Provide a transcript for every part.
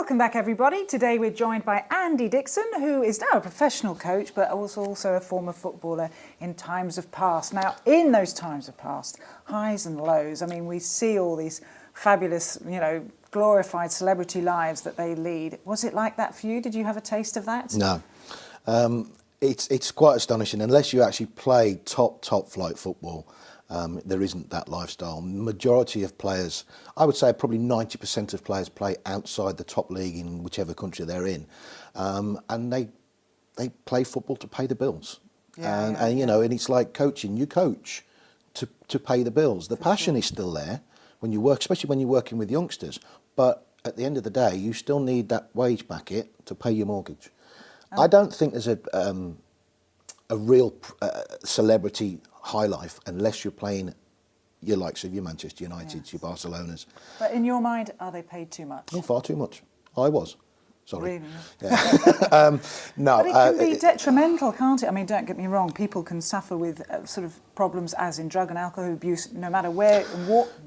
Welcome back, everybody. Today we're joined by Andy Dixon, who is now a professional coach, but also a former footballer in times of past. Now, in those times of past, highs and lows, I mean, we see all these fabulous, glorified celebrity lives that they lead. Was it like that for you? Did you have a taste of that? No. It's quite astonishing. Unless you actually play top flight football, there isn't that lifestyle. Majority of players, I would say probably 90% of players play outside the top league in whichever country they're in, and they play football to pay the bills. And it's like coaching. You coach to pay the bills. The passion is still there when you work, especially when you're working with youngsters. But at the end of the day, you still need that wage packet to pay your mortgage. I don't think there's a real celebrity high life unless you're playing your likes of your Manchester Uniteds, your Barcelonas. But in your mind, are they paid too much? Oh, far too much. I was. Sorry. Really? Yeah. No. But it can be detrimental, can't it? I mean, don't get me wrong, people can suffer with sort of problems as in drug and alcohol abuse, no matter where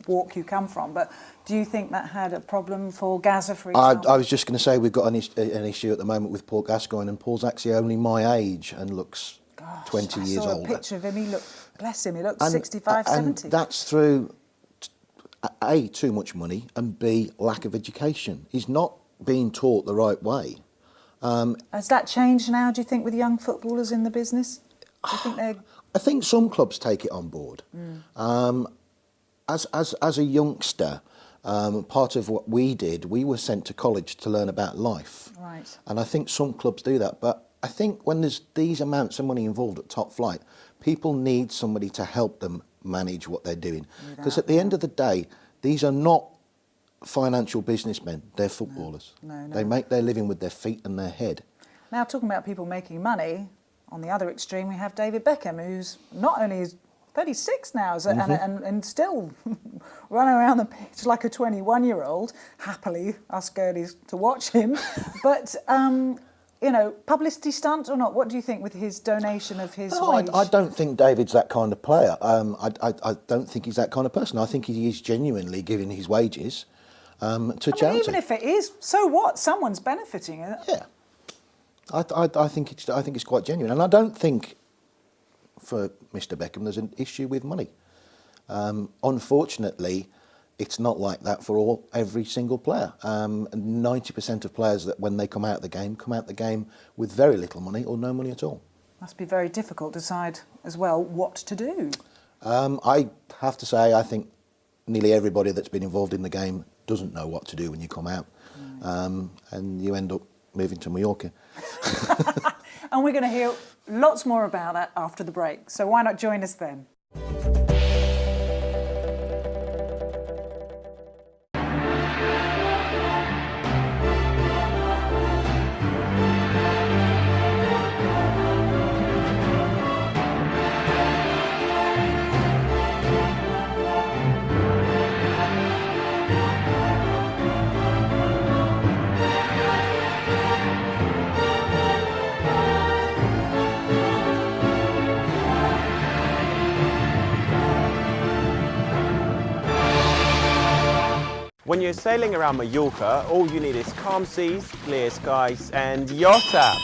walk you come from. But do you think that had a problem for Gaza, for example? I was just going to say we've got an issue at the moment with Paul Gascoigne, and Paul's actually only my age and looks 20 years older. I saw a picture of him, he looked, bless him, he looked 65, 70. And that's through, A, too much money, and B, lack of education. He's not being taught the right way. Has that changed now, do you think, with young footballers in the business? Do you think they're... I think some clubs take it on board. As a youngster, part of what we did, we were sent to college to learn about life. Right. And I think some clubs do that. But I think when there's these amounts of money involved at top flight, people need somebody to help them manage what they're doing. Because at the end of the day, these are not financial businessmen, they're footballers. No. They make their living with their feet and their head. Now, talking about people making money, on the other extreme we have David Beckham, who's not only is 36 now and still running around the pitch like a 21-year-old, happily us girlies to watch him, but publicity stunt or not? What do you think with his donation of his wage? I don't think David's that kind of player. I don't think he's that kind of person. I think he is genuinely giving his wages to charity. Even if it is, so what? Someone's benefiting. Yeah, I think it's quite genuine, and I don't think for Mr. Beckham there's an issue with money. Unfortunately, it's not like that for every single player. 90% of players that when they come out the game with very little money or no money at all. Must be very difficult to decide as well what to do. I have to say I think nearly everybody that's been involved in the game doesn't know what to do when you come out, and you end up moving to Mallorca. And we're going to hear lots more about that after the break, so why not join us then? When you're sailing around Mallorca, all you need is calm seas, clear skies and Yacht App.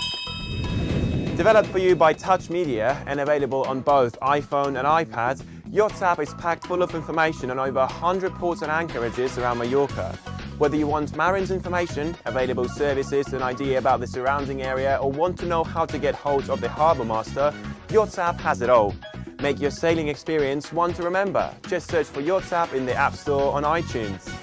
Developed for you by Touch Media and available on both iPhone and iPad, Yacht App is packed full of information on over 100 ports and anchorages around Mallorca. Whether you want Marin's information, available services, an idea about the surrounding area, or want to know how to get hold of the Harbour Master, Yacht App has it all. Make your sailing experience one to remember. Just search for Yacht App in the App Store on iTunes.